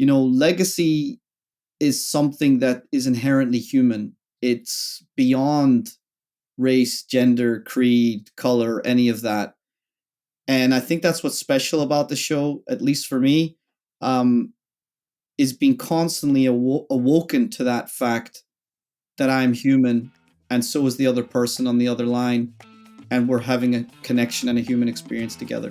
legacy is something that is inherently human. It's beyond race, gender, creed, color, any of that. And I think that's what's special about the show, at least for me, is being constantly awoken to that fact that I'm human, and so is the other person on the other line, and we're having a connection and a human experience together.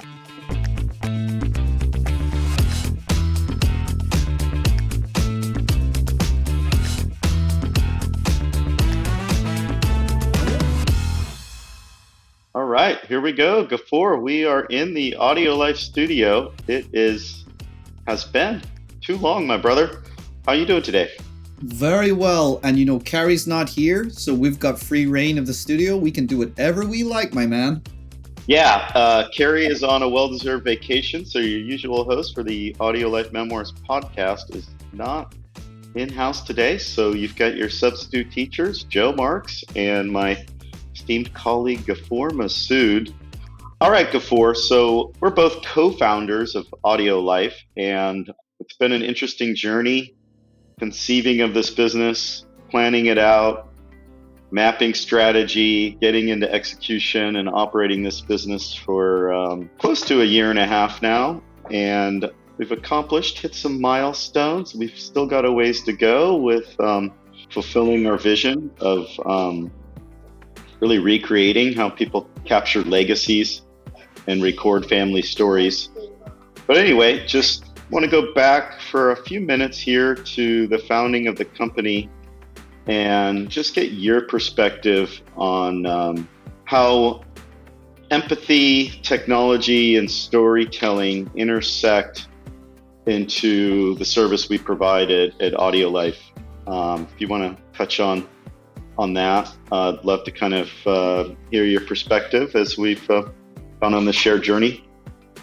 All right, here we go. Ghafoor, we are in the AudioLife studio. It has been too long, my brother. How are you doing today? Very well. And Carrie's not here, so we've got free reign of the studio. We can do whatever we like, my man. Yeah, Carrie is on a well-deserved vacation, so your usual host for the AudioLife Memoirs podcast is not in-house today. So you've got your substitute teachers, Joe Marks, and my esteemed colleague, Ghafoor Masood. All right, Ghafoor, so we're both co-founders of AudioLife, and it's been an interesting journey conceiving of this business, planning it out, mapping strategy, getting into execution, and operating this business for close to a year and a half now. And we've hit some milestones. We've still got a ways to go with fulfilling our vision of really recreating how people capture legacies and record family stories. But anyway, just want to go back for a few minutes here to the founding of the company and just get your perspective on how empathy, technology, and storytelling intersect into the service we provide at AudioLife. If you want to touch on that, I'd love to kind of hear your perspective as we've gone on the shared journey.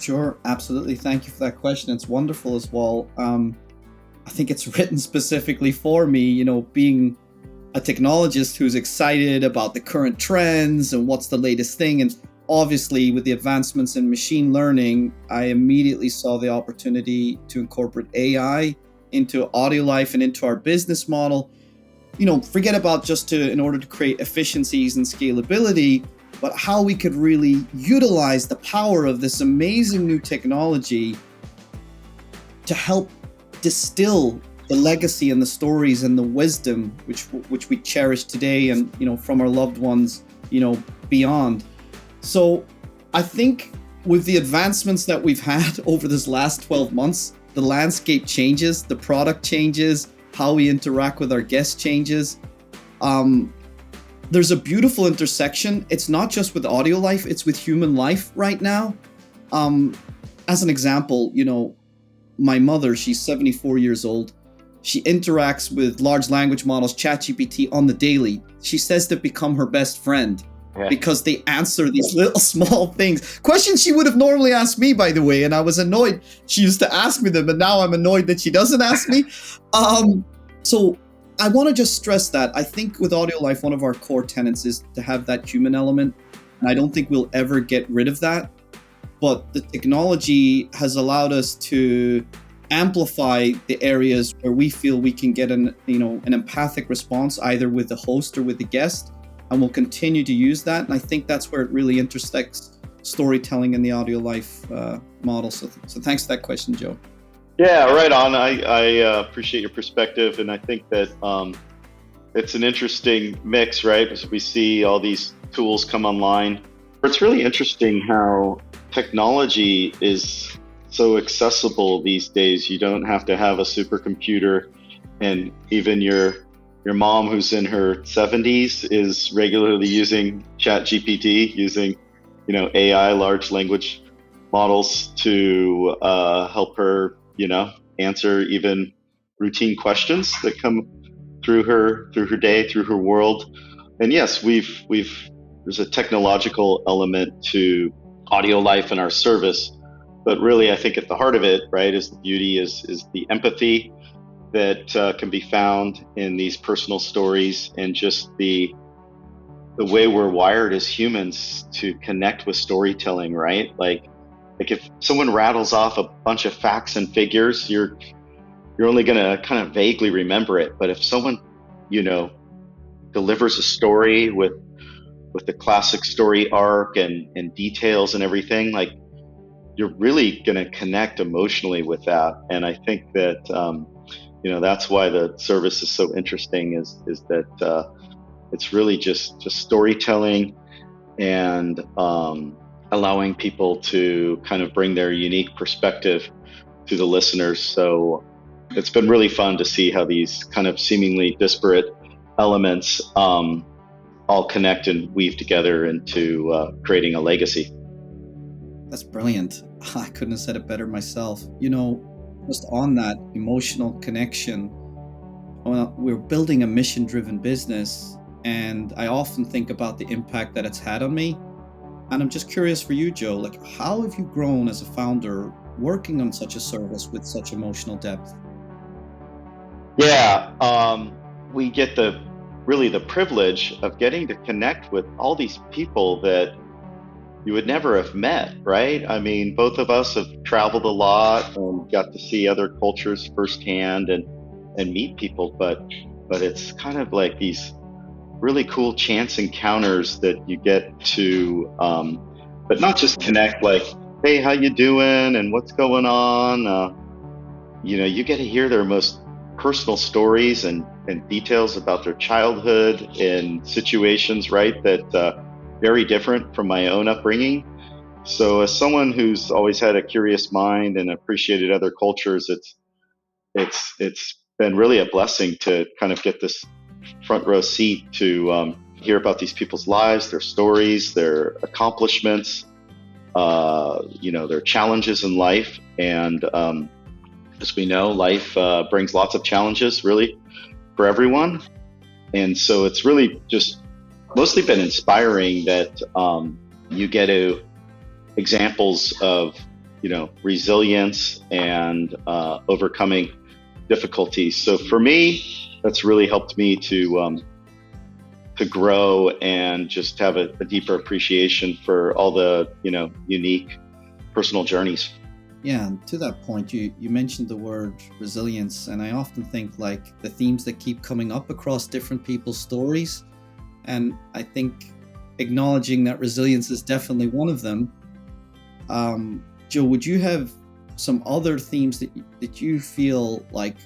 Sure, absolutely. Thank you for that question. It's wonderful as well. I think it's written specifically for me, being a technologist who's excited about the current trends and what's the latest thing. And obviously, with the advancements in machine learning, I immediately saw the opportunity to incorporate AI into AudioLife and into our business model. Forget about just in order to create efficiencies and scalability, but how we could really utilize the power of this amazing new technology to help distill the legacy and the stories and the wisdom which we cherish today and from our loved ones beyond. So I think with the advancements that we've had over this last 12 months, the landscape changes, the product changes, how we interact with our guests changes. There's a beautiful intersection. It's not just with AudioLife, it's with human life right now. As an example, my mother, she's 74 years old. She interacts with large language models, ChatGPT, on the daily. She says they've become her best friend because they answer these little small things. Questions she would have normally asked me, by the way, and I was annoyed. She used to ask me them, but now I'm annoyed that she doesn't ask me. So I want to just stress that I think with AudioLife, one of our core tenets is to have that human element. And I don't think we'll ever get rid of that. But the technology has allowed us to amplify the areas where we feel we can get an empathic response, either with the host or with the guest. And we'll continue to use that. And I think that's where it really intersects storytelling in the AudioLife model. So thanks for that question, Joe. Yeah, right on. I appreciate your perspective, and I think that it's an interesting mix, right? Because we see all these tools come online. But it's really interesting how technology is so accessible these days. You don't have to have a supercomputer, and even your mom, who's in her 70s, is regularly using ChatGPT, using AI, large language models, to help her answer even routine questions that come through her day, through her world. And yes, there's a technological element to AudioLife and our service, but really I think at the heart of it, right, is the beauty, is the empathy that can be found in these personal stories, and just the way we're wired as humans to connect with storytelling, right? Like if someone rattles off a bunch of facts and figures, you're you're only going to kind of vaguely remember it. But if someone, you know, delivers a story with the classic story arc and details and everything, like, you're really going to connect emotionally with that. And I think that, that's why the service is so interesting, is that it's really just storytelling and allowing people to kind of bring their unique perspective to the listeners. So it's been really fun to see how these kind of seemingly disparate elements all connect and weave together into creating a legacy. That's brilliant. I couldn't have said it better myself. Just on that emotional connection, well, we're building a mission-driven business, and I often think about the impact that it's had on me. And I'm just curious for you, Joe, like, how have you grown as a founder working on such a service with such emotional depth? Yeah, we get the privilege of getting to connect with all these people that you would never have met, right? I mean, both of us have traveled a lot and got to see other cultures firsthand and meet people, but it's kind of like these really cool chance encounters that you get to, but not just connect, like, hey, how you doing and what's going on? You get to hear their most personal stories and details about their childhood and situations, right, that very different from my own upbringing. So as someone who's always had a curious mind and appreciated other cultures, it's been really a blessing to kind of get this front row seat to hear about these people's lives, their stories, their accomplishments, their challenges in life. And as we know, life brings lots of challenges, really, for everyone. And so it's really just mostly been inspiring that you get to examples of, resilience and overcoming difficulties. So for me, that's really helped me to grow and just have a deeper appreciation for all the, unique personal journeys. Yeah, and to that point, you mentioned the word resilience, and I often think, like, the themes that keep coming up across different people's stories. And I think acknowledging that resilience is definitely one of them. Joe, would you have some other themes that you feel like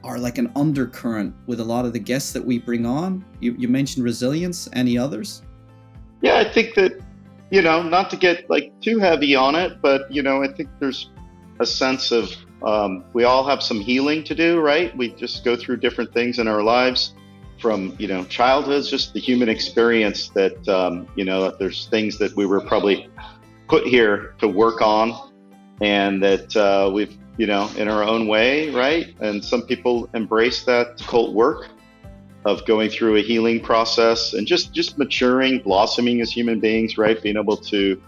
are like an undercurrent with a lot of the guests that we bring on? You mentioned resilience. Any others? Yeah, I think that, not to get like too heavy on it, but, I think there's a sense of we all have some healing to do, right? We just go through different things in our lives. From, childhood, just the human experience that, that there's things that we were probably put here to work on, and that we've, in our own way, right? And some people embrace that cult work of going through a healing process and just maturing, blossoming as human beings, right? Being able to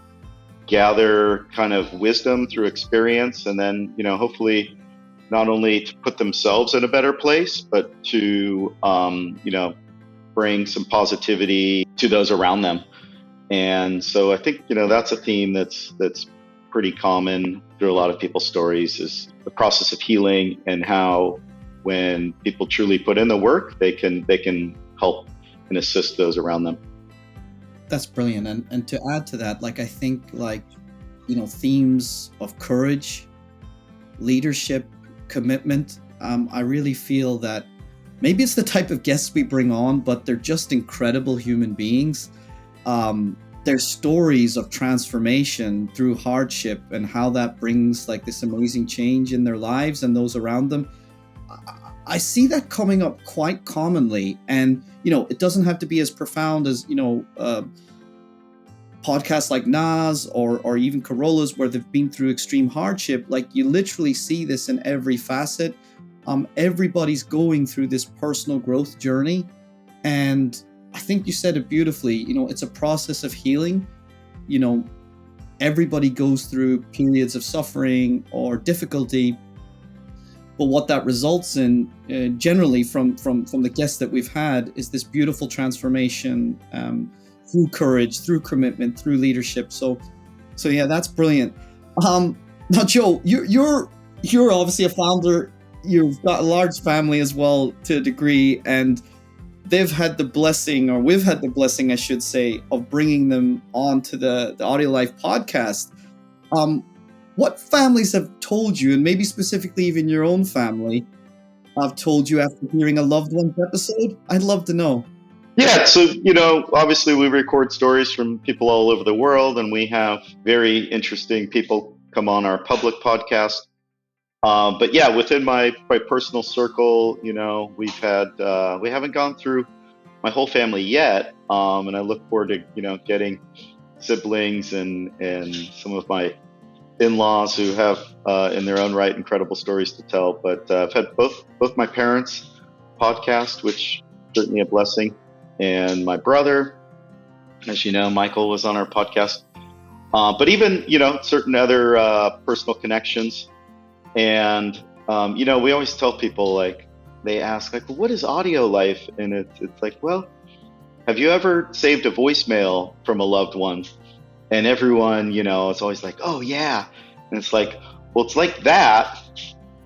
gather kind of wisdom through experience, and then, hopefully not only to put themselves in a better place, but to, bring some positivity to those around them. And so I think, that's a theme that's pretty common through a lot of people's stories, is the process of healing, and how when people truly put in the work, they can help and assist those around them. That's brilliant. And to add to that, like, I think, like, themes of courage, leadership, commitment. I really feel that maybe it's the type of guests we bring on, but they're just incredible human beings. Their stories of transformation through hardship and how that brings like this amazing change in their lives and those around them. I see that coming up quite commonly. And, it doesn't have to be as profound as, podcasts like Nas or even Corolla's, where they've been through extreme hardship. Like, you literally see this in every facet. Everybody's going through this personal growth journey. And I think you said it beautifully. It's a process of healing. Everybody goes through periods of suffering or difficulty. But what that results in, generally from the guests that we've had, is this beautiful transformation through courage, through commitment, through leadership. So yeah, that's brilliant. Now, Joe, you're obviously a founder you've got a large family as well to a degree, and they've had the blessing, or we've had the blessing, I should say, of bringing them onto the AudioLife podcast. What families have told you, and maybe specifically even your own family, have told you after hearing a loved one's episode? I'd love to know. Yeah, so, obviously we record stories from people all over the world, and we have very interesting people come on our public podcast. But yeah, within my personal circle, we haven't gone through my whole family yet. And I look forward to, getting siblings and some of my in-laws who have, in their own right, incredible stories to tell. But I've had both my parents podcast, which is certainly a blessing. And my brother, as you know, Michael, was on our podcast. But even, certain other personal connections. And, we always tell people, like, they ask, like, well, what is AudioLife? And it's like, well, have you ever saved a voicemail from a loved one? And everyone, it's always like, oh, yeah. And it's like, well, it's like that,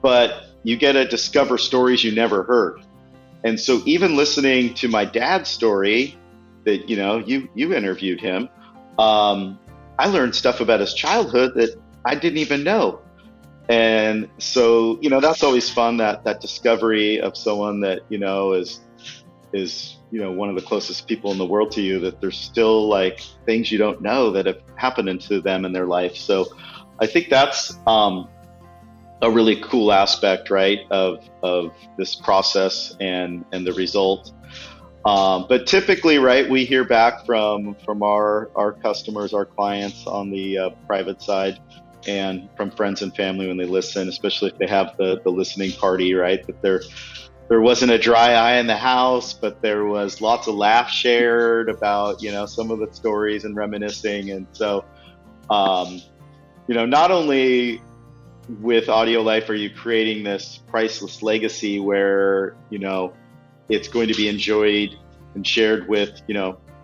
but you get to discover stories you never heard. And so even listening to my dad's story that, you interviewed him, I learned stuff about his childhood that I didn't even know. And so, that's always fun, that discovery of someone that, is one of the closest people in the world to you, that there's still like things you don't know that have happened to them in their life. So I think that's a really cool aspect, right, of this process and the result. But typically, right, we hear back from our customers, our clients on the private side, and from friends and family when they listen, especially if they have the listening party, right, that there wasn't a dry eye in the house, but there was lots of laughs shared about, some of the stories and reminiscing. And so, not only with AudioLife are you creating this priceless legacy where, it's going to be enjoyed and shared with,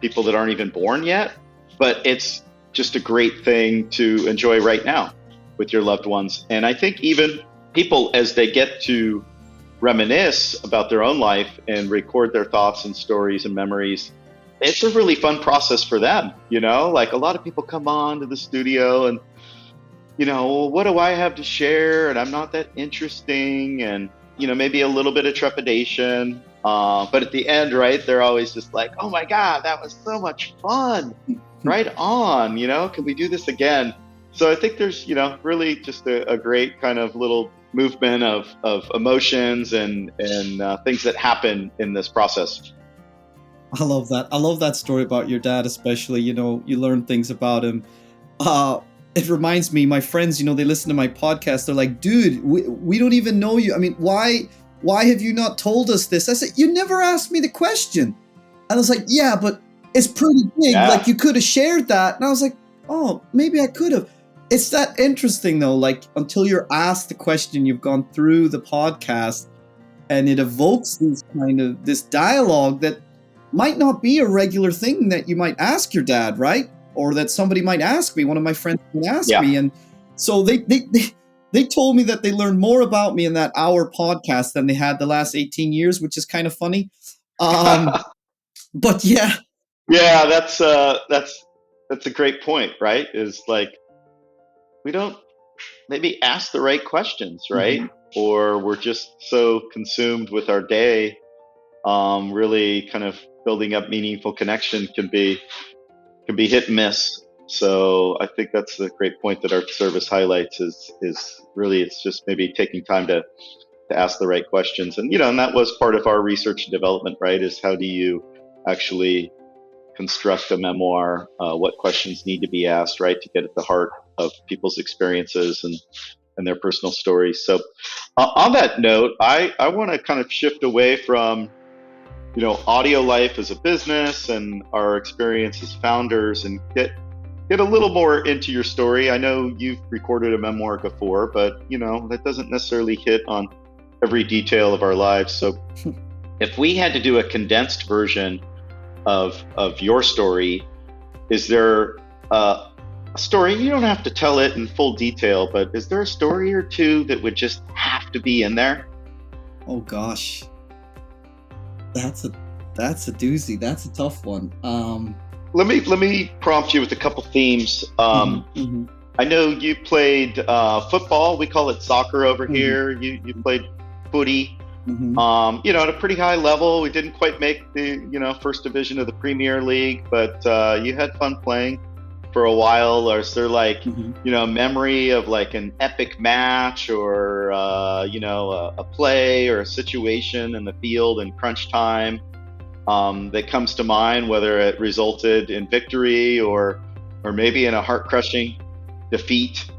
people that aren't even born yet, but it's just a great thing to enjoy right now with your loved ones. And I think even people, as they get to reminisce about their own life and record their thoughts and stories and memories, it's a really fun process for them. Like a lot of people come on to the studio and, well, what do I have to share? And I'm not that interesting. And, maybe a little bit of trepidation. But at the end, right, they're always just like, oh my God, that was so much fun. Right on, can we do this again? So I think there's, really just a great kind of little movement of emotions and things that happen in this process. I love that. I love that story about your dad, especially, you learn things about him. It reminds me, my friends, they listen to my podcast. They're like, dude, we don't even know you. I mean, why have you not told us this? I said, you never asked me the question. And I was like, yeah, but it's pretty big. Yeah. Like you could have shared that. And I was like, oh, maybe I could have. It's that interesting though, like until you're asked the question, you've gone through the podcast and it evokes this dialogue that might not be a regular thing that you might ask your dad, right? Or that somebody might ask me. One of my friends would ask me. And so they told me that they learned more about me in that hour podcast than they had the last 18 years, which is kind of funny. But yeah. Yeah, that's a great point, right? Is like, we don't maybe ask the right questions, right? Mm-hmm. Or we're just so consumed with our day, really kind of building up meaningful connection can be hit and miss. So I think that's a great point that our service highlights is really, it's just maybe taking time to ask the right questions. And, and that was part of our research and development, right? Is how do you actually construct a memoir? What questions need to be asked, right? To get at the heart of people's experiences and their personal stories. So on that note, I want to kind of shift away from, AudioLife as a business and our experience as founders and get a little more into your story. I know you've recorded a memoir, Ghafoor, but, that doesn't necessarily hit on every detail of our lives. So if we had to do a condensed version of your story, is there a story? You don't have to tell it in full detail, but is there a story or two that would just have to be in there? Oh gosh, that's a doozy. That's a tough one. Let me prompt you with a couple themes. I know you played football. We call it soccer over here. You played footy. At a pretty high level. We didn't quite make the first division of the Premier League, but you had fun playing for a while. Or is there like a memory of like an epic match, or a play or a situation in the field in crunch time that comes to mind, whether it resulted in victory or maybe in a heart-crushing defeat?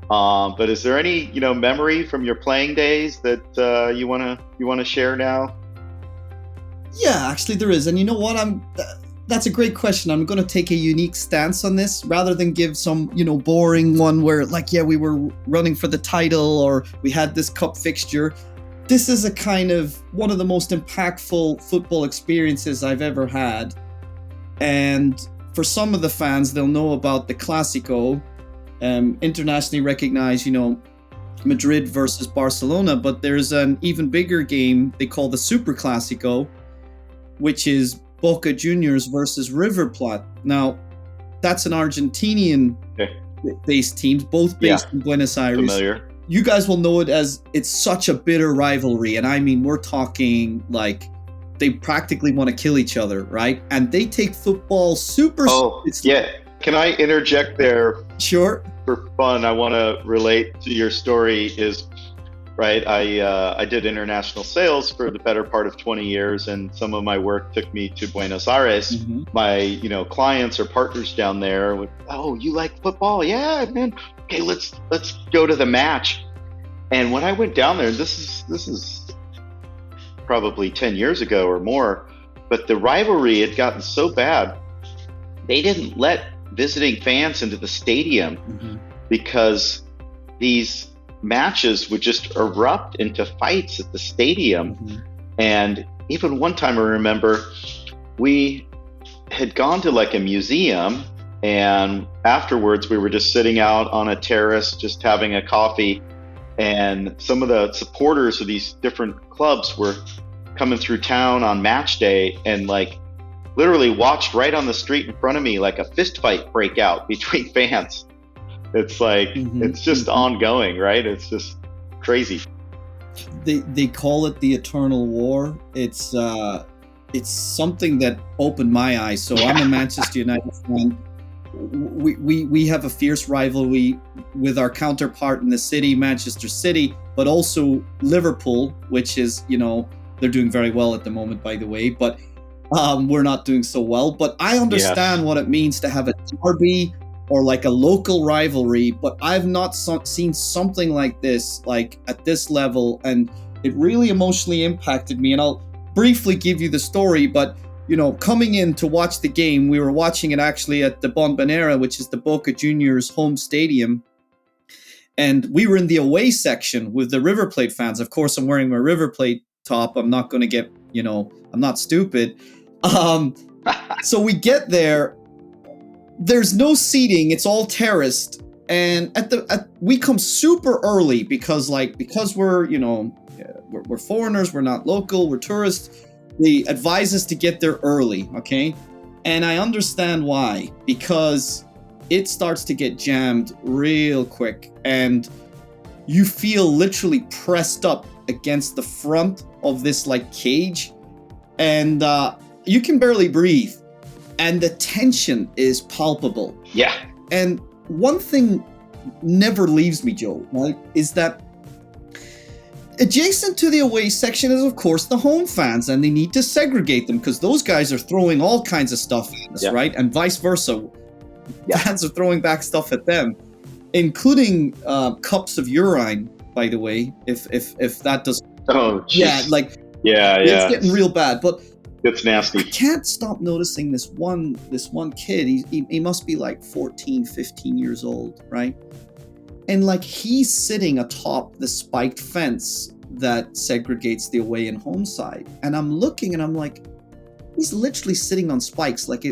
But is there any memory from your playing days that you wanna share now? Yeah, actually there is. And you know what? That's a great question. I'm going to take a unique stance on this rather than give some boring one where like, yeah, we were running for the title or we had this cup fixture. This is a kind of one of the most impactful football experiences I've ever had. And for some of the fans, they'll know about the Clásico, internationally recognized, Madrid versus Barcelona. But there's an even bigger game they call the Super Clásico, which is Boca Juniors versus River Plate. Now, that's an Argentinian-based team, both based in Buenos Aires. Familiar. You guys will know it as it's such a bitter rivalry. And I mean, we're talking like they practically want to kill each other, right? And they take football super... Oh, yeah. Can I interject there? Sure. For fun, I want to relate to your story is, right, I did international sales for the better part of 20 years, and some of my work took me to Buenos Aires. My, clients or partners down there would, oh, you like football? Yeah, man. Okay, let's go to the match. And when I went down there, this is probably 10 years ago or more, but the rivalry had gotten so bad, they didn't let visiting fans into the stadium because these matches would just erupt into fights at the stadium. And even one time I remember we had gone to like a museum, and afterwards we were just sitting out on a terrace just having a coffee, and some of the supporters of these different clubs were coming through town on match day and like literally watched right on the street in front of me like a fist fight break out between fans. It's like it's just ongoing, right? It's just crazy. They call it the Eternal War. It's something that opened my eyes. So I'm a Manchester United fan. We have a fierce rivalry with our counterpart in the city, Manchester City, but also Liverpool, which is, they're doing very well at the moment, by the way, but we're not doing so well. But I understand what it means to have a derby or like a local rivalry, but I've not seen something like this, like at this level, and it really emotionally impacted me. And I'll briefly give you the story, but coming in to watch the game, we were watching it actually at the Bombonera, which is the Boca Juniors home stadium. And we were in the away section with the River Plate fans. Of course, I'm wearing my River Plate top. I'm not going to get, I'm not stupid. So we get there. There's no seating. It's all terraced. And we come super early because we're, we're foreigners. We're not local. We're tourists. They advise us to get there early, okay? And I understand why, because it starts to get jammed real quick and you feel literally pressed up against the front of this like cage, and you can barely breathe and the tension is palpable. Yeah. And one thing never leaves me, Joe, right, is that adjacent to the away section is, of course, the home fans, and they need to segregate them because those guys are throwing all kinds of stuff at us, right? And vice versa. Fans are throwing back stuff at them, including cups of urine, by the way, if that does... Oh, geez. It's getting real bad, but... It's nasty. I can't stop noticing this one kid. He must be like 14, 15 years old, right? And like he's sitting atop the spiked fence that segregates the away and home side. And I'm looking and I'm like, he's literally sitting on spikes. Like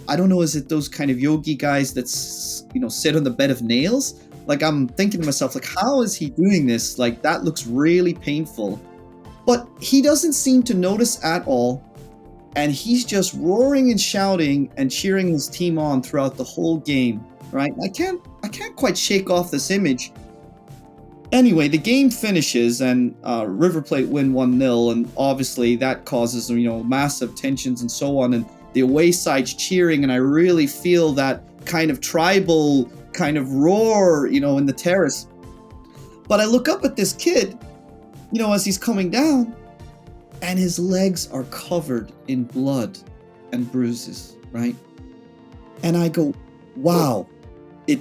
I don't know, is it those kind of yogi guys that, sit on the bed of nails? Like I'm thinking to myself, like, how is he doing this? Like that looks really painful. But he doesn't seem to notice at all. And he's just roaring and shouting and cheering his team on throughout the whole game, right? I can't quite shake off this image. Anyway, the game finishes and River Plate win 1-0, and obviously that causes, massive tensions and so on, and the away side's cheering, and I really feel that kind of tribal kind of roar, in the terrace. But I look up at this kid, as he's coming down, and his legs are covered in blood and bruises, right? And I go, wow, it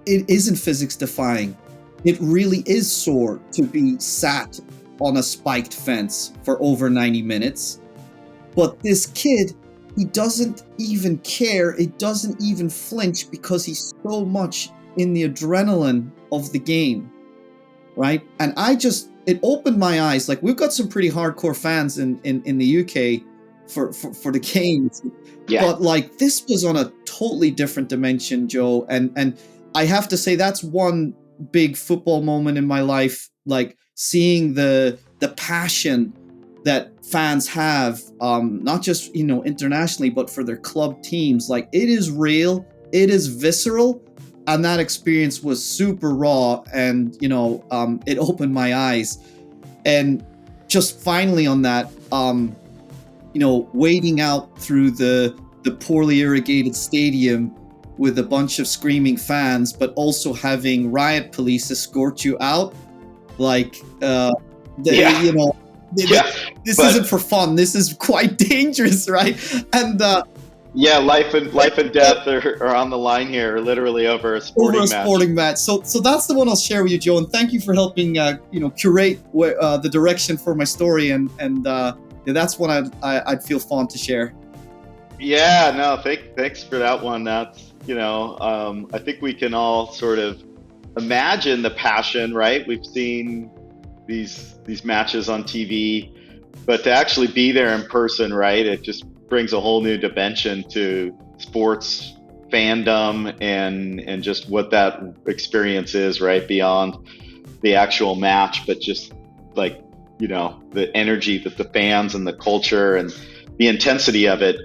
isn't physics defying. It really is sore to be sat on a spiked fence for over 90 minutes. But this kid, he doesn't even care. It doesn't even flinch because he's so much in the adrenaline of the game, right? And it opened my eyes. Like, we've got some pretty hardcore fans in the UK for the games. Yeah. But like, this was on a totally different dimension, Joe. And I have to say that's one big football moment in my life, like seeing the passion that fans have, not just, internationally, but for their club teams. Like, it is real, it is visceral. And that experience was super raw, and it opened my eyes. And just finally on that, wading out through the poorly irrigated stadium with a bunch of screaming fans, but also having riot police escort you out, like this isn't for fun. This is quite dangerous, right? And life and death are on the line here, literally over a sporting match. So that's the one I'll share with you, Joe. And thank you for helping, curate the direction for my story. And that's one I'd feel fond to share. Yeah, no, thanks for that one. That's, I think we can all sort of imagine the passion, right? We've seen these matches on TV, but to actually be there in person, right? It just brings a whole new dimension to sports fandom and just what that experience is, right? Beyond the actual match, but just like, the energy that the fans and the culture and the intensity of it.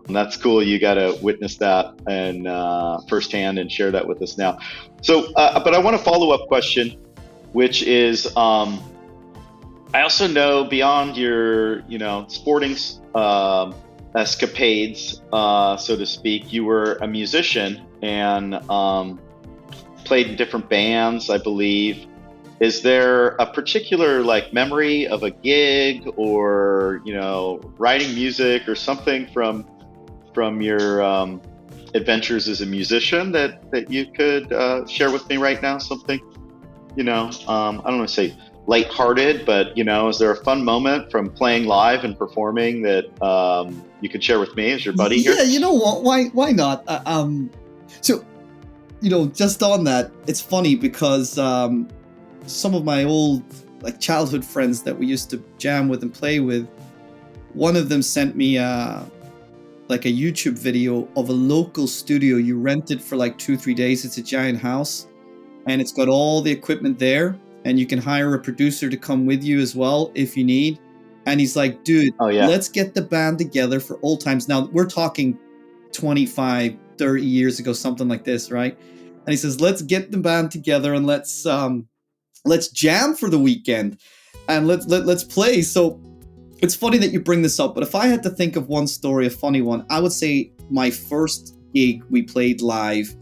And that's cool. You got to witness that and firsthand and share that with us now. So, but I want a follow-up question, which is, I also know beyond your, sporting escapades, so to speak, you were a musician and played in different bands, I believe. Is there a particular memory of a gig or, writing music or something from your adventures as a musician that you could share with me right now? Something, I don't want to say lighthearted, but is there a fun moment from playing live and performing that you could share with me as your buddy here? Yeah, you know what? Why not? So, just on that, it's funny because some of my old childhood friends that we used to jam with and play with, one of them sent me a YouTube video of a local studio you rented for 2-3 days. It's a giant house and it's got all the equipment there, and you can hire a producer to come with you as well if you need. And he's like, dude, let's get the band together for old times. Now we're talking 25, 30 years ago, something like this, right? And he says, let's get the band together and let's jam for the weekend and let's play. So it's funny that you bring this up, but if I had to think of one story, a funny one, I would say my first gig we played live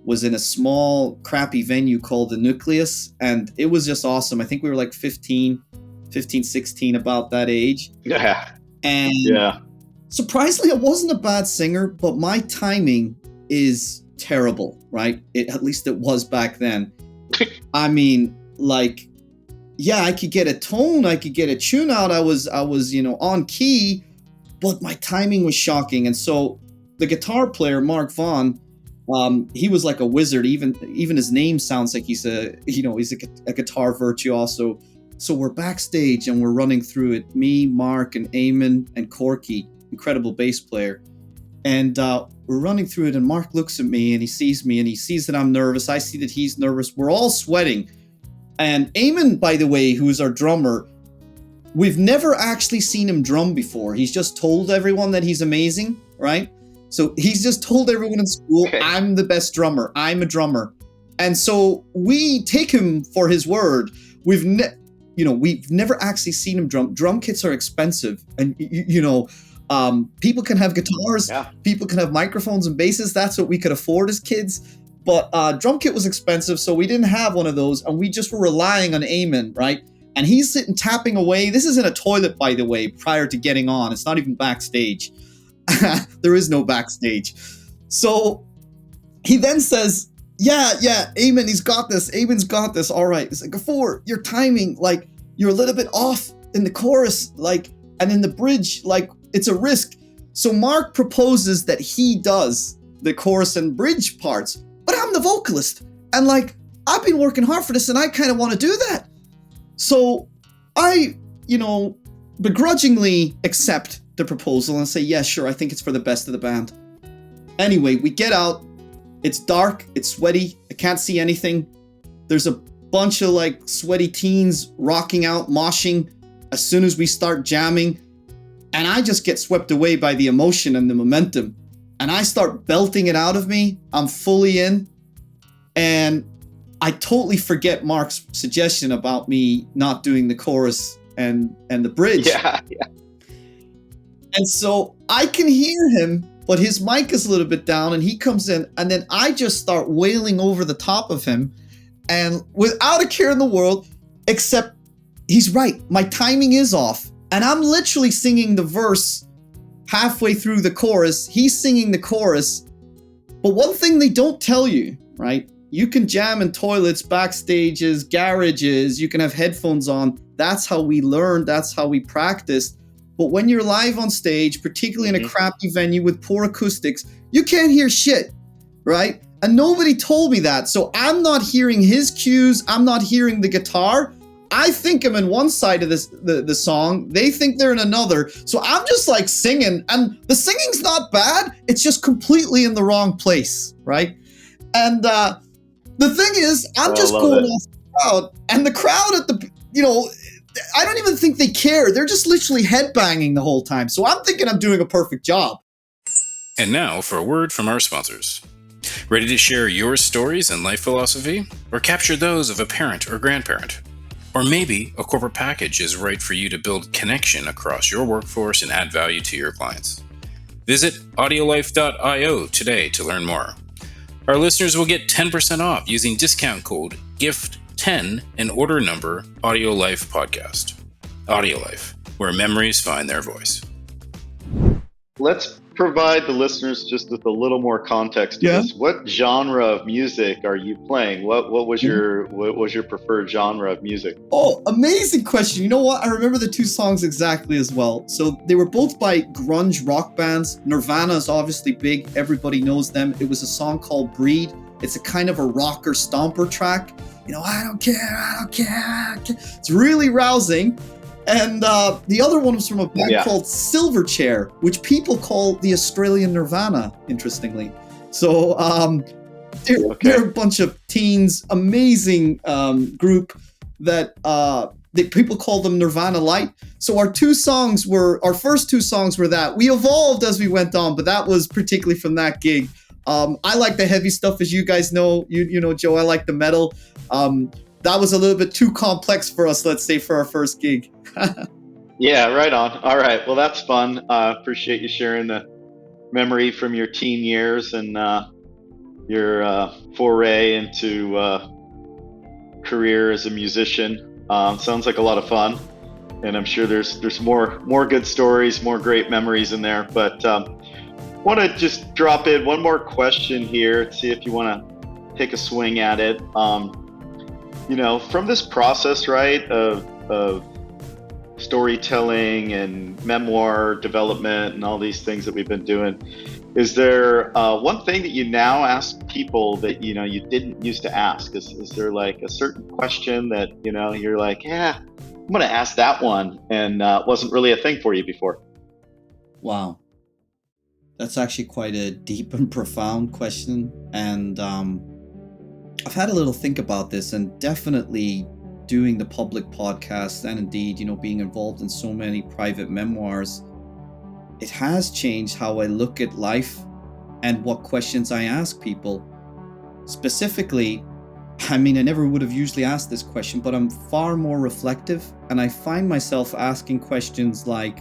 was in a small, crappy venue called The Nucleus, and it was just awesome. I think we were 15, 16, about that age. Yeah. And surprisingly, I wasn't a bad singer, but my timing is terrible, right? At least it was back then. I mean, I could get a tone, I could get a tune out. I was, on key, but my timing was shocking. And so the guitar player, Mark Vaughn, he was like a wizard. Even his name sounds like he's a guitar virtuoso. So we're backstage and we're running through it. Me, Mark, and Eamon and Corky, incredible bass player. And we're running through it, and Mark looks at me and he sees me and he sees that I'm nervous. I see that he's nervous. We're all sweating. And Eamon, by the way, who's our drummer, We've never actually seen him drum before. He's just told everyone that he's amazing, right? So he's just told everyone in school, Okay. I'm the best drummer. I'm a drummer. And so we take him for his word. We've never actually seen him drum. Drum kits are expensive. And, people can have guitars. Yeah. People can have microphones and basses. That's what we could afford as kids. But drum kit was expensive, so we didn't have one of those. And we just were relying on Eamon, right? And he's sitting tapping away. This is in a toilet, by the way, prior to getting on. It's not even backstage. There is no backstage. So he then says, yeah, Eamon, he's got this. Eamon's got this. All right. He's like, Ghafoor, your timing, like, you're a little bit off in the chorus, like, and in the bridge, like, it's a risk. So Mark proposes that he does the chorus and bridge parts, but I'm the vocalist. And, like, I've been working hard for this, and I kind of want to do that. So I, begrudgingly accept the proposal and say, yeah, sure, I think it's for the best of the band. Anyway, we get out. It's dark. It's sweaty. I can't see anything. There's a bunch of like sweaty teens rocking out, moshing as soon as we start jamming. And I just get swept away by the emotion and the momentum. And I start belting it out of me. I'm fully in. And I totally forget Mark's suggestion about me not doing the chorus and the bridge. Yeah. And so I can hear him, but his mic is a little bit down and he comes in and then I just start wailing over the top of him and without a care in the world, except he's right. My timing is off and I'm literally singing the verse halfway through the chorus. He's singing the chorus. But one thing they don't tell you, right? You can jam in toilets, backstages, garages. You can have headphones on. That's how we learned. That's how we practiced. But when you're live on stage, particularly in a crappy venue with poor acoustics, you can't hear shit, right? And nobody told me that. So I'm not hearing his cues. I'm not hearing the guitar. I think I'm in one side of the song. They think they're in another. So I'm just like singing. And the singing's not bad. It's just completely in the wrong place, right? And the thing is, I'm just going off the crowd. And the crowd at the, I don't even think they care. They're just literally headbanging the whole time. So I'm thinking I'm doing a perfect job. And now for a word from our sponsors. Ready to share your stories and life philosophy? Or capture those of a parent or grandparent? Or maybe a corporate package is right for you to build connection across your workforce and add value to your clients. Visit AudioLife.io today to learn more. Our listeners will get 10% off using discount code GIFT10 and order number AudioLife Podcast. AudioLife, where memories find their voice. Let's provide the listeners just with a little more context to this. What genre of music are you playing? What was your preferred genre of music? Oh, amazing question. You know what? I remember the two songs exactly as well. So they were both by grunge rock bands. Nirvana is obviously big. Everybody knows them. It was a song called Breed. It's a kind of a rocker stomper track. I don't care. It's really rousing. And the other one was from a band called Silverchair, which people call the Australian Nirvana, interestingly. So they're a bunch of teens, amazing group that people call them Nirvana Light. So our first two songs were that. We evolved as we went on, but that was particularly from that gig. I like the heavy stuff, as you guys know. You know, Joe, I like the metal. That was a little bit too complex for us, let's say, for our first gig. Yeah, right on. All right. Well, that's fun. Appreciate you sharing the memory from your teen years and your foray into career as a musician. Sounds like a lot of fun, and I'm sure there's more good stories, more great memories in there. But want to just drop in one more question here, see if you want to take a swing at it. From this process, right, of storytelling and memoir development and all these things that we've been doing, is there one thing that you now ask people that you didn't used to ask? Is there like a certain question that you're like, yeah, I'm gonna ask that one, and wasn't really a thing for you before? Wow, that's actually quite a deep and profound question, and I've had a little think about this, and definitely doing the public podcast and indeed, being involved in so many private memoirs, it has changed how I look at life and what questions I ask people. Specifically, I never would have usually asked this question, but I'm far more reflective, and I find myself asking questions like,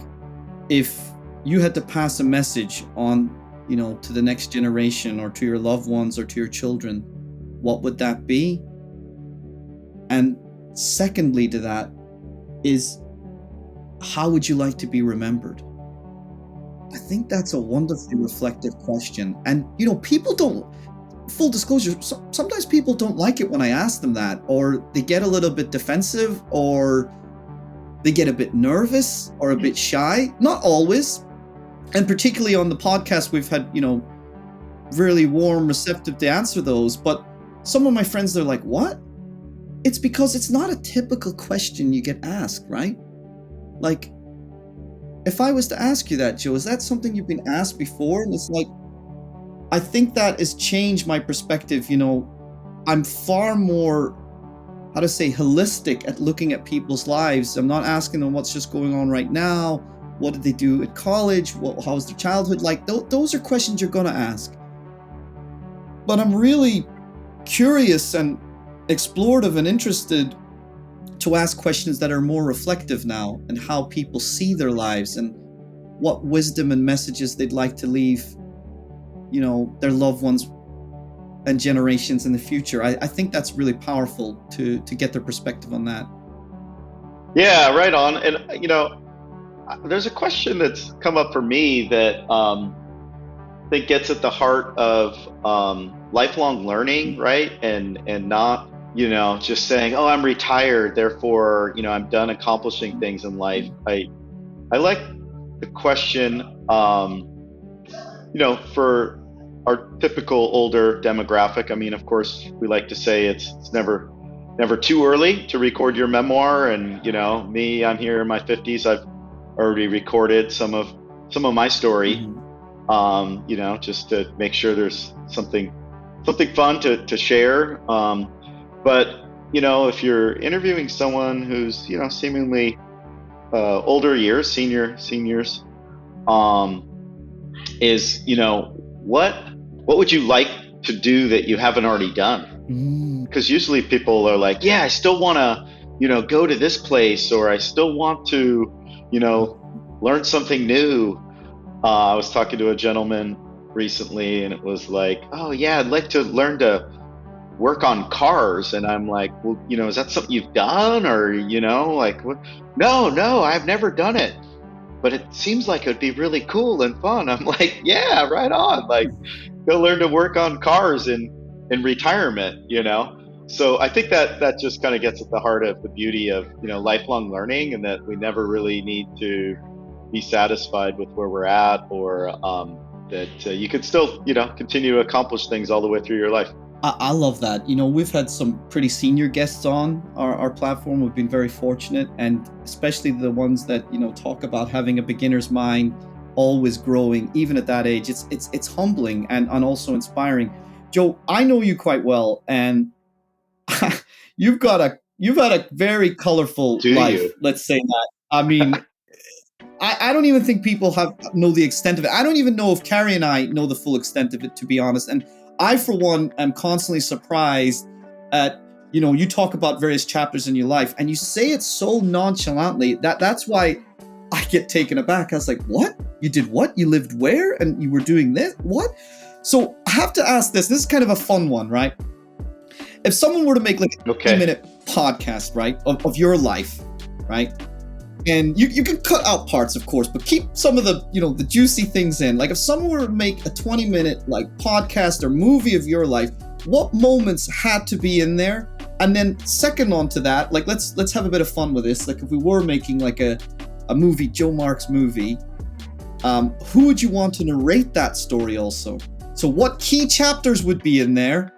if you had to pass a message on, to the next generation or to your loved ones or to your children, what would that be? And secondly to that is, how would you like to be remembered? I think that's a wonderfully reflective question. And, people don't, full disclosure, sometimes people don't like it when I ask them that, or they get a little bit defensive, or they get a bit nervous or a bit shy. Not always. And particularly on the podcast, we've had, really warm, receptive to answer those. But some of my friends, they're like, what? It's because it's not a typical question you get asked, right? Like, if I was to ask you that, Joe, is that something you've been asked before? And it's like, I think that has changed my perspective. I'm far more, holistic at looking at people's lives. I'm not asking them what's just going on right now. What did they do at college? How was their childhood like? Those are questions you're going to ask. But I'm really curious and explorative and interested to ask questions that are more reflective now, and how people see their lives and what wisdom and messages they'd like to leave, their loved ones and generations in the future. I think that's really powerful to get their perspective on that. Yeah, right on. And, there's a question that's come up for me that I think gets at the heart of lifelong learning, right? And not, just saying, oh, I'm retired, therefore, I'm done accomplishing things in life. I like the question, for our typical older demographic. Of course, we like to say it's never too early to record your memoir. And, me, I'm here in my 50s. I've already recorded some of my story, just to make sure there's something fun to share. But, if you're interviewing someone who's, seemingly older years, seniors, is, what would you like to do that you haven't already done? Because usually people are like, yeah, I still want to, go to this place, or I still want to, learn something new. I was talking to a gentleman recently, and it was like, oh yeah, I'd like to learn to work on cars. And I'm like, well, is that something you've done? Or, like, what? No, I've never done it, but it seems like it'd be really cool and fun. I'm like, yeah, right on. Like, go learn to work on cars in retirement, So I think that just kind of gets at the heart of the beauty of, lifelong learning, and that we never really need to be satisfied with where we're at, or that you could still, continue to accomplish things all the way through your life. I love that. We've had some pretty senior guests on our platform. We've been very fortunate, and especially the ones that, talk about having a beginner's mind, always growing, even at that age. It's humbling and also inspiring. Joe, I know you quite well, and you've had a very colorful life. Let's say that. I don't even think people know the extent of it. I don't even know if Carrie and I know the full extent of it, to be honest. And I, for one, am constantly surprised at, you talk about various chapters in your life, and you say it so nonchalantly that's why I get taken aback. I was like, what? You did what? You lived where? And you were doing this? What? So I have to ask this. This is kind of a fun one, right? If someone were to make like a 3-minute podcast, right, of your life, right? And you can cut out parts, of course, but keep some of the, the juicy things in. Like, if someone were to make a 20-minute like podcast or movie of your life, what moments had to be in there? And then second on to that, like, let's have a bit of fun with this. Like, if we were making like a movie, Joe Marks movie, who would you want to narrate that story also? So what key chapters would be in there?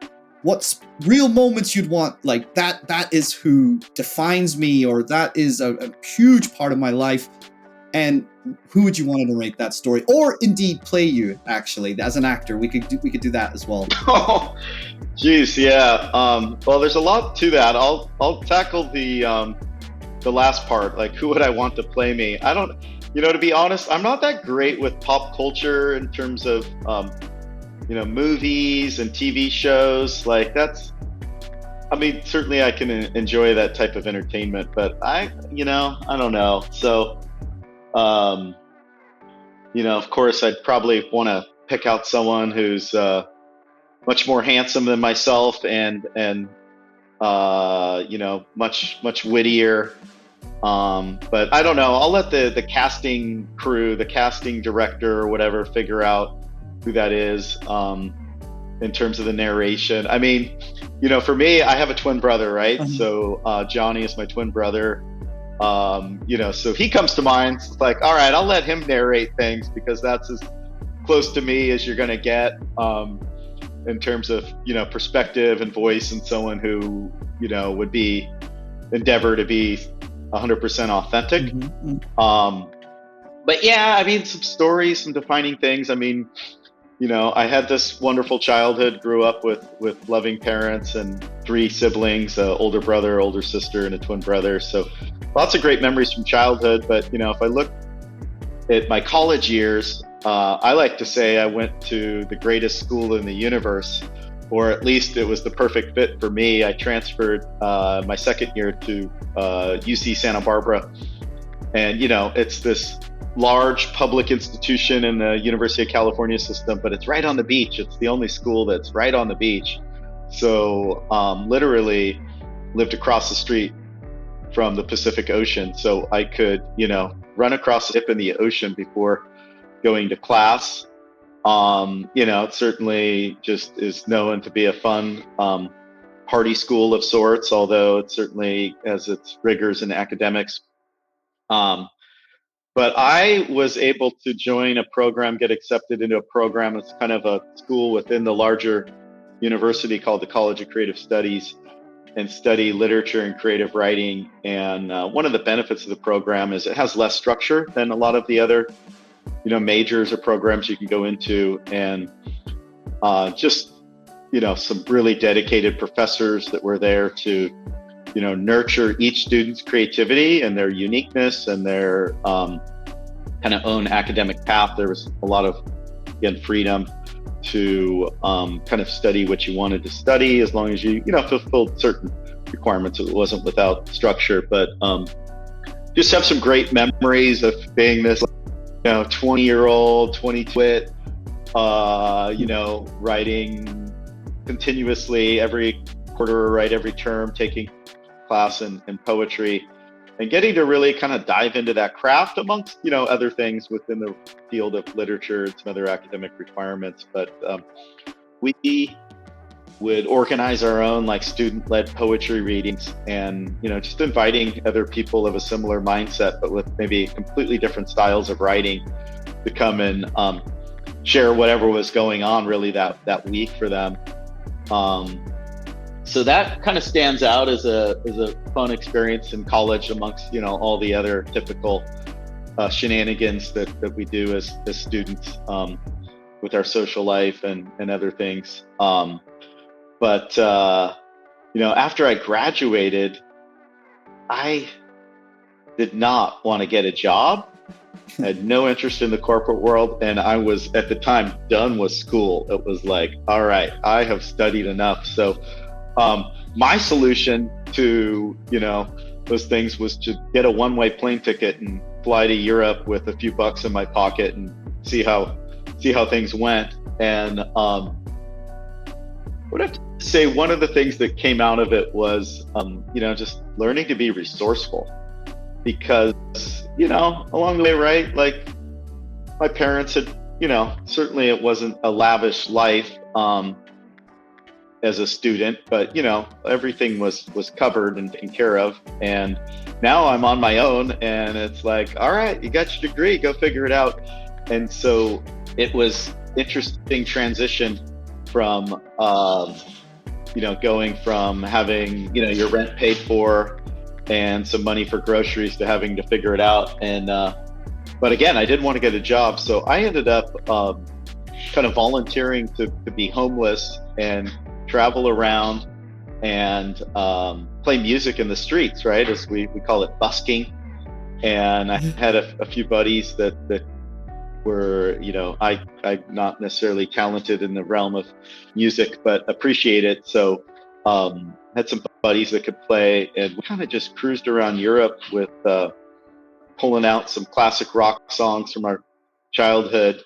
What's real moments you'd want, like that is who defines me, or that is a huge part of my life. And who would you want to narrate that story, or indeed play you? Actually, as an actor, we could do that as well. Oh, geez, yeah. Well, there's a lot to that. I'll tackle the last part. Like, who would I want to play me? I don't. To be honest, I'm not that great with pop culture in terms of movies and TV shows. Like certainly I can enjoy that type of entertainment, but I don't know. So, of course, I'd probably want to pick out someone who's much more handsome than myself and much wittier. But I don't know. I'll let the casting crew, the casting director or whatever, figure out who that is in terms of the narration. I mean, for me, I have a twin brother, right? Mm-hmm. So Johnny is my twin brother. So he comes to mind. It's like, all right, I'll let him narrate things because that's as close to me as you're going to get in terms of, perspective and voice, and someone who, would be endeavor to be 100% authentic. Mm-hmm. But yeah, some stories, some defining things. I had this wonderful childhood, grew up with loving parents and 3 siblings, an older brother, older sister, and a twin brother. So lots of great memories from childhood. But, if I look at my college years, I like to say I went to the greatest school in the universe, or at least it was the perfect fit for me. I transferred my second year to UC Santa Barbara. And, it's this large public institution in the University of California system, but it's right on the beach. It's the only school that's right on the beach. So literally lived across the street from the Pacific Ocean. So I could, run across the dip in the ocean before going to class. It certainly just is known to be a fun party school of sorts, although it certainly has its rigors in academics. But I was able to join a program, get accepted into a program. It's kind of a school within the larger university called the College of Creative Studies, and study literature and creative writing. And one of the benefits of the program is it has less structure than a lot of the other, majors or programs you can go into. And just, some really dedicated professors that were there to, nurture each student's creativity and their uniqueness and their kind of own academic path. There was a lot of, again, freedom to kind of study what you wanted to study, as long as you, fulfilled certain requirements. It wasn't without structure, but just have some great memories of being this, 20-year-old, 20-twit, writing continuously every quarter, write every term, taking class in poetry, and getting to really kind of dive into that craft amongst, other things within the field of literature and some other academic requirements. But we would organize our own student-led poetry readings, and, just inviting other people of a similar mindset, but with maybe completely different styles of writing, to come and share whatever was going on really that week for them. So that kind of stands out as a fun experience in college amongst, all the other typical shenanigans that we do as students with our social life and other things. But after I graduated, I did not want to get a job. I had no interest in the corporate world, and I was at the time done with school. It was like, all right, I have studied enough. So my solution to, those things was to get a one-way plane ticket and fly to Europe with a few bucks in my pocket and see how things went. And I would have to say one of the things that came out of it was, just learning to be resourceful, because, along the way, right? Like, my parents had, certainly it wasn't a lavish life as a student, but, everything was covered and taken care of. And now I'm on my own, and it's like, all right, you got your degree, go figure it out. And so it was interesting transition from, going from having, your rent paid for and some money for groceries to having to figure it out. And But again, I didn't want to get a job, so I ended up kind of volunteering to be homeless and travel around and play music in the streets, right? As we call it, busking. And I had a few buddies that were, I'm not necessarily talented in the realm of music, but appreciate it. So had some buddies that could play, and we kind of just cruised around Europe with pulling out some classic rock songs from our childhood.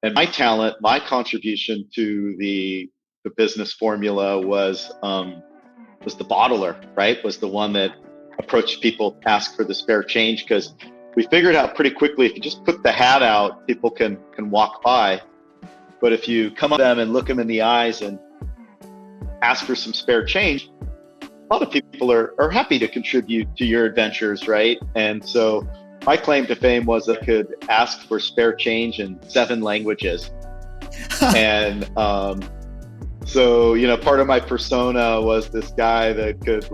And my talent, my contribution to the business formula was the bottler, right? Was the one that approached people, asked for the spare change, because we figured out pretty quickly, if you just put the hat out, people can walk by. But if you come up to them and look them in the eyes and ask for some spare change, a lot of people are happy to contribute to your adventures, right? And so my claim to fame was I could ask for spare change in 7 languages. And so, part of my persona was this guy that could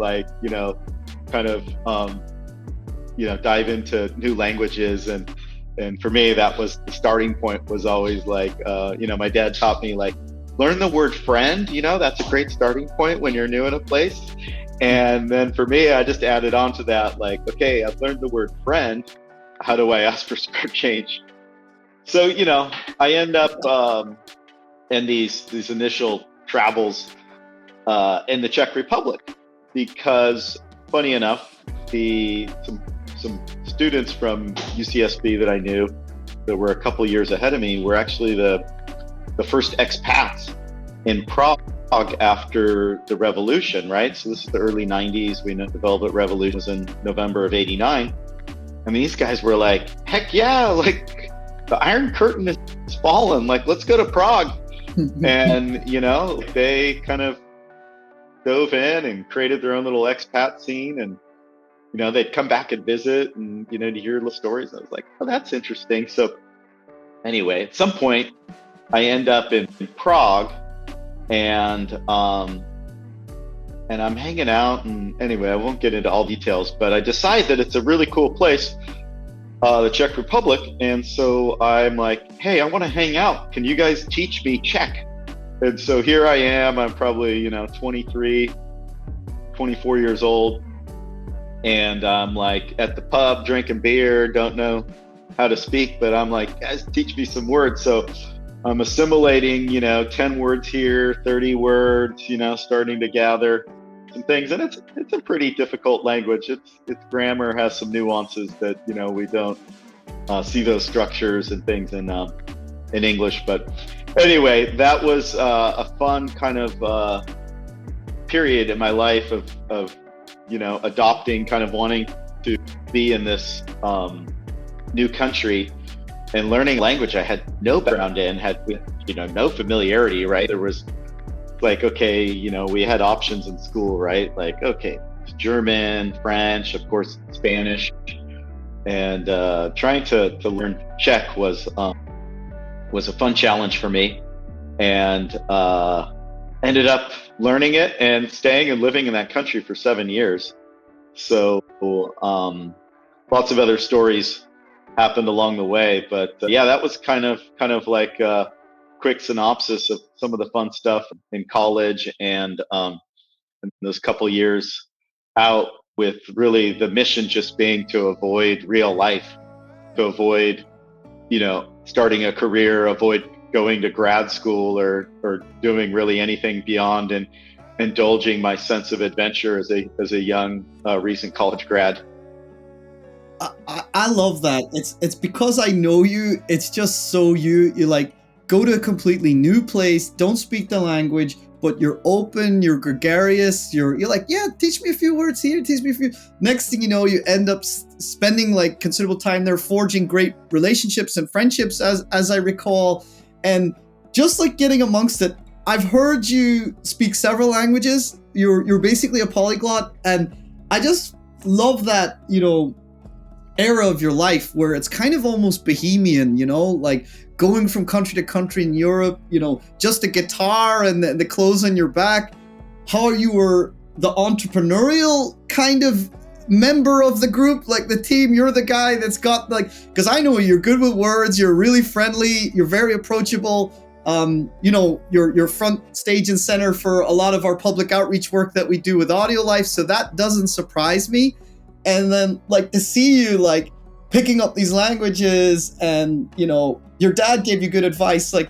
dive into new languages. And for me, that was the starting point, was always my dad taught me, learn the word friend, that's a great starting point when you're new in a place. And then for me, I just added on to that, okay, I've learned the word friend. How do I ask for spare change? So, I end up in these initial travels in the Czech Republic, because funny enough, some students from UCSB that I knew that were a couple years ahead of me were actually the first expats in Prague after the revolution, right? So this is the early 90s. We know the Velvet Revolution was in November of 89. I mean, these guys were like, heck yeah, the Iron Curtain is fallen. Let's go to Prague. And, they kind of dove in and created their own little expat scene. And, they'd come back and visit and, to hear the stories. I was like, oh, that's interesting. So anyway, at some point, I end up in Prague, and I'm hanging out. And anyway, I won't get into all details, but I decide that it's a really cool place, the Czech Republic. And so I'm like, hey, I want to hang out. Can you guys teach me Czech? And so here I am. I'm probably, 23, 24 years old. And I'm at the pub drinking beer, don't know how to speak, but I'm like, guys, teach me some words. So I'm assimilating, 10 words here, 30 words, starting to gather some things. And it's a pretty difficult language. Its grammar has some nuances that, we don't see those structures and things in English. But anyway, that was a fun kind of period in my life of adopting, kind of wanting to be in this new country and learning language I had no background in, had no familiarity, right? There was okay, we had options in school, right? Okay, German, French, of course, Spanish, and trying to learn Czech was a fun challenge for me, and ended up learning it and staying and living in that country for 7 years. So lots of other stories happened along the way, but yeah, that was kind of like a quick synopsis of some of the fun stuff in college, and those couple years out, with really the mission just being to avoid real life, to avoid starting a career, avoid going to grad school or doing really anything beyond and indulging my sense of adventure as a young recent college grad. I love that. It's because I know you. It's just so you go to a completely new place, don't speak the language, but you're open, you're gregarious, you're like, yeah, teach me a few words here, teach me a few. Next thing you know, you end up spending considerable time there, forging great relationships and friendships, as I recall, and just getting amongst it. I've heard you speak several languages. You're basically a polyglot, and I just love that, era of your life where it's kind of almost bohemian, going from country to country in Europe, just a guitar and the clothes on your back. How you were the entrepreneurial kind of member of the group, like the team. You're the guy that's got like, because I know you're good with words, you're really friendly, you're very approachable. You're front stage and center for a lot of our public outreach work that we do with AudioLife, so that doesn't surprise me. And then like to see you like picking up these languages, and your dad gave you good advice, like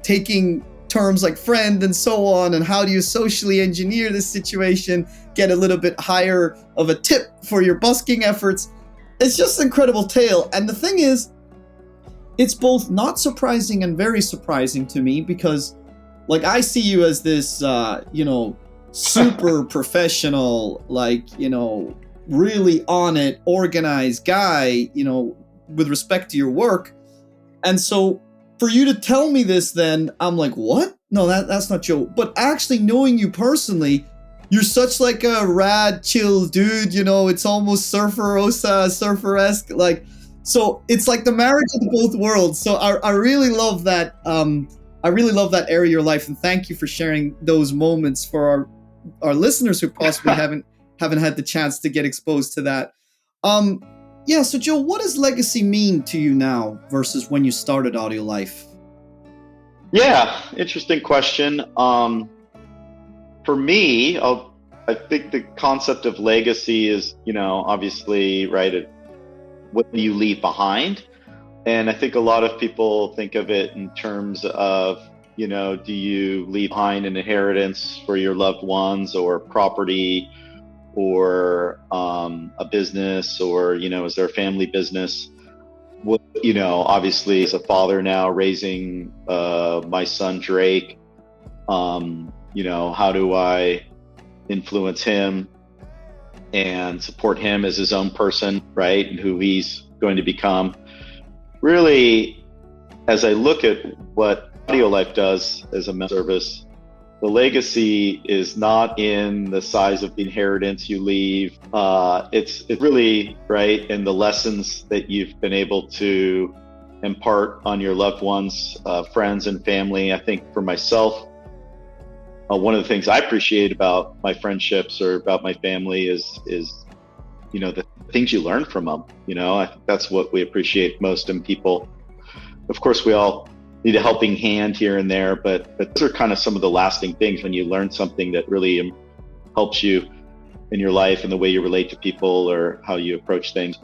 taking terms like friend and so on, and how do you socially engineer this situation, get a little bit higher of a tip for your busking efforts. It's just an incredible tale. And the thing is, it's both not surprising and very surprising to me, because like I see you as this super professional, like really on it, organized guy, with respect to your work. And so for you to tell me this, then I'm like, what? No, that's not Joe. But actually knowing you personally, you're such like a rad, chill dude. It's almost surfer-esque. Like, so it's like the marriage of both worlds. So I really love that. I really love that area of your life, and thank you for sharing those moments for our listeners who possibly haven't had the chance to get exposed to that. Yeah, so Joe, what does legacy mean to you now versus when you started AudioLife? Yeah, interesting question. For me, I think the concept of legacy is, obviously, right, what you leave behind. And I think a lot of people think of it in terms of, do you leave behind an inheritance for your loved ones, or property, or a business, or is there a family business? Obviously as a father now raising my son Drake, how do I influence him and support him as his own person, right, and who he's going to become? Really, as I look at what AudioLife does as a service, the legacy is not in the size of the inheritance you leave. It's really, right, in the lessons that you've been able to impart on your loved ones, friends and family. I think for myself, one of the things I appreciate about my friendships or about my family is the things you learn from them. I think that's what we appreciate most in people. Of course, we all need a helping hand here and there, but those are kind of some of the lasting things when you learn something that really helps you in your life and the way you relate to people or how you approach things.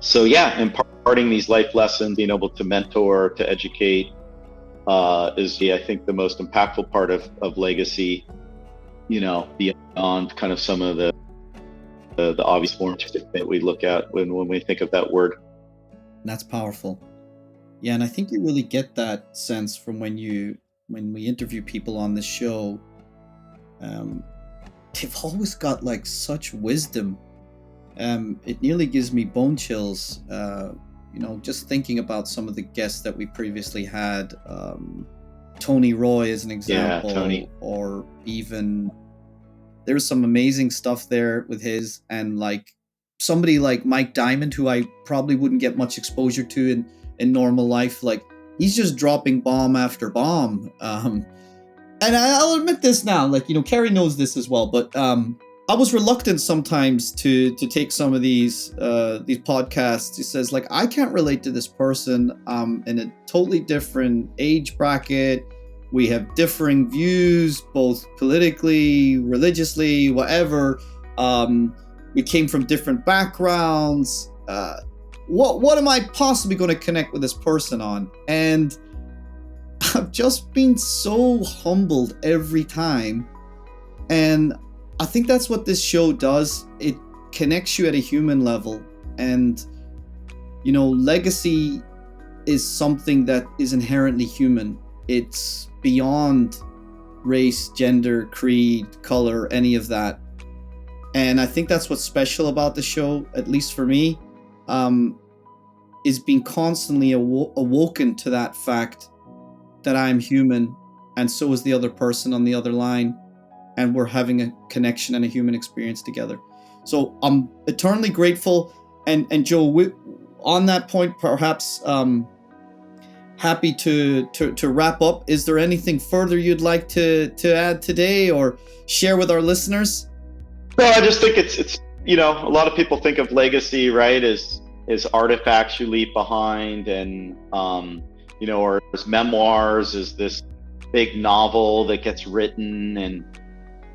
So yeah, imparting these life lessons, being able to mentor, to educate, is I think the most impactful part of legacy, beyond kind of some of the obvious forms that we look at when we think of that word. That's powerful. Yeah, and I think you really get that sense from when we interview people on this show. They've always got like such wisdom. It nearly gives me bone chills, just thinking about some of the guests that we previously had. Tony Roy as an example, Tony. Or even there's some amazing stuff there with his, and like somebody like Mike Diamond, who I probably wouldn't get much exposure to in normal life. Like, he's just dropping bomb after bomb. And I'll admit this now, like, Carrie knows this as well, but I was reluctant sometimes to take some of these podcasts. He says, like, I can't relate to this person. In a totally different age bracket. We have differing views, both politically, religiously, whatever. We came from different backgrounds. What am I possibly going to connect with this person on? And I've just been so humbled every time. And I think that's what this show does. It connects you at a human level. And, legacy is something that is inherently human. It's beyond race, gender, creed, color, any of that. And I think that's what's special about the show, at least for me, is being constantly awoken to that fact that I'm human, and so is the other person on the other line, and we're having a connection and a human experience together. So I'm eternally grateful. And Joe, on that point, perhaps happy to wrap up. Is there anything further you'd like to add today or share with our listeners? No, I just think it's a lot of people think of legacy, right, as artifacts you leave behind, and or as memoirs, as this big novel that gets written and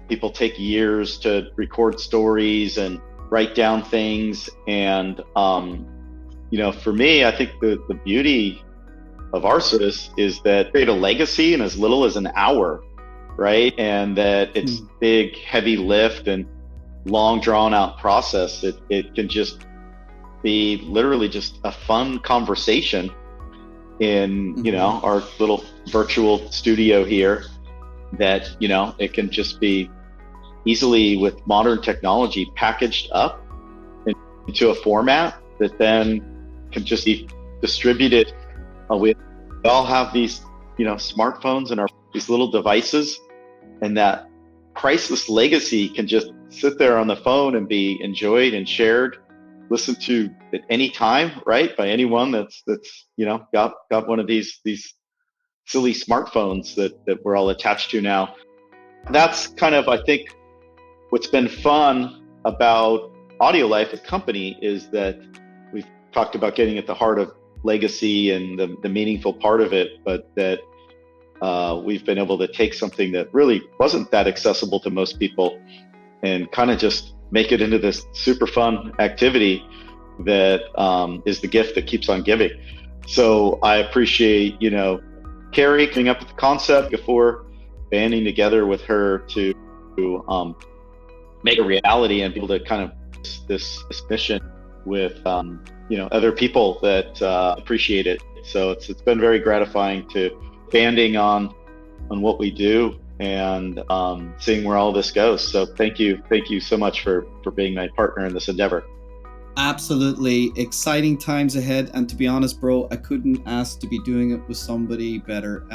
people take years to record stories and write down things. And for me, I think the beauty of our service is that create a legacy in as little as an hour, right? And that it's big, heavy lift and long drawn out process. It can just be literally just a fun conversation in our little virtual studio here, that it can just be easily, with modern technology, packaged up into a format that then can just be distributed. We all have these smartphones and these little devices, and that priceless legacy can just sit there on the phone and be enjoyed and shared, listened to at any time, right, by anyone that's got one of these silly smartphones that we're all attached to now. That's kind of, I think, what's been fun about AudioLife, the company, is that we've talked about getting at the heart of legacy and the meaningful part of it, but that we've been able to take something that really wasn't that accessible to most people and kind of just make it into this super fun activity that is the gift that keeps on giving. So I appreciate, Carrie coming up with the concept, Ghafoor banding together with her to make a reality, and people to kind of this mission with other people that appreciate it. So it's been very gratifying to banding on what we do and seeing where all this goes. So thank you so much for being my partner in this endeavor. Absolutely exciting times ahead, and to be honest, bro, I couldn't ask to be doing it with somebody better.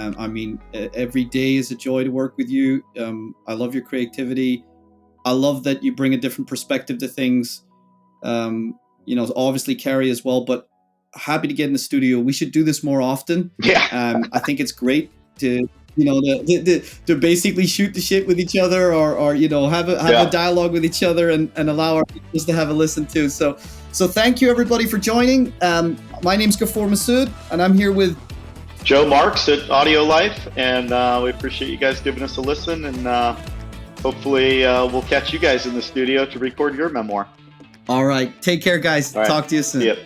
Every day is a joy to work with you. I love your creativity. I love that you bring a different perspective to things. Obviously Carrie as well, but happy to get in the studio. We should do this more often. Yeah. I think it's great to to basically shoot the shit with each other, or have a dialogue with each other, and allow our viewers to have a listen to. So thank you everybody for joining. My name's Ghafoor Masood, and I'm here with Joe Marks at AudioLife, and we appreciate you guys giving us a listen, and hopefully we'll catch you guys in the studio to record your memoir. All right, take care, guys. Right. Talk to you soon. Yep.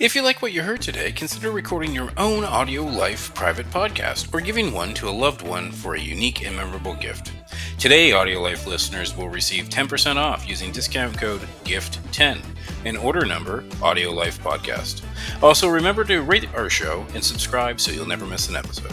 If you like what you heard today, consider recording your own AudioLife private podcast or giving one to a loved one for a unique and memorable gift. Today, AudioLife listeners will receive 10% off using discount code GIFT10 and order number AudioLife Podcast. Also, remember to rate our show and subscribe so you'll never miss an episode.